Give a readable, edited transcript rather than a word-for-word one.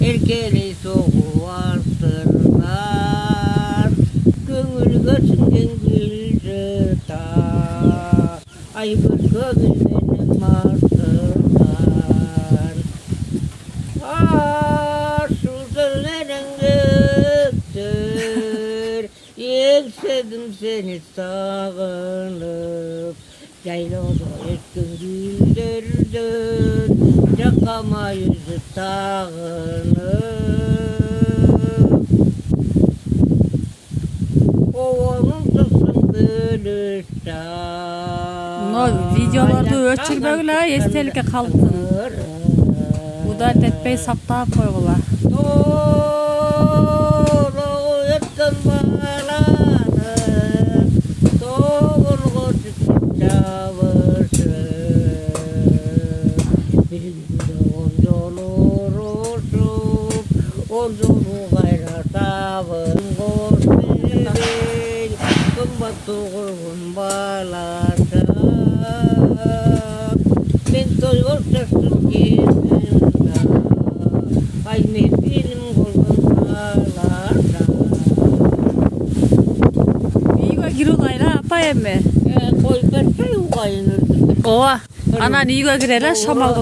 erkeli soğuğu arttırlar. Gönül göçünden gülce ta. Ay bir kögül benim arttırlar. Şuradan neren göktür. Yeksedim seni sağınıp. Yaylada etkin güldürdün. Yakama yüzü tağınıp. Oğlum tutsun gülüşten. No videolarda ölçülmegler estelikке kalsın. Bu da tetbey saptap koygular. Doğru yetken bağlanır. Doğru çıkıp çavuşur. Birinde oncan olursun. Oncanı gayra tavın koşmayın. Kımbat doğurgun bağlanır. Ben toy ortasın kendimde. Ay ne benim golgun bağlarda. Igo girulayla apa emme. Koy ben çay uğayınırdı. Ova. Anan igo girela şamal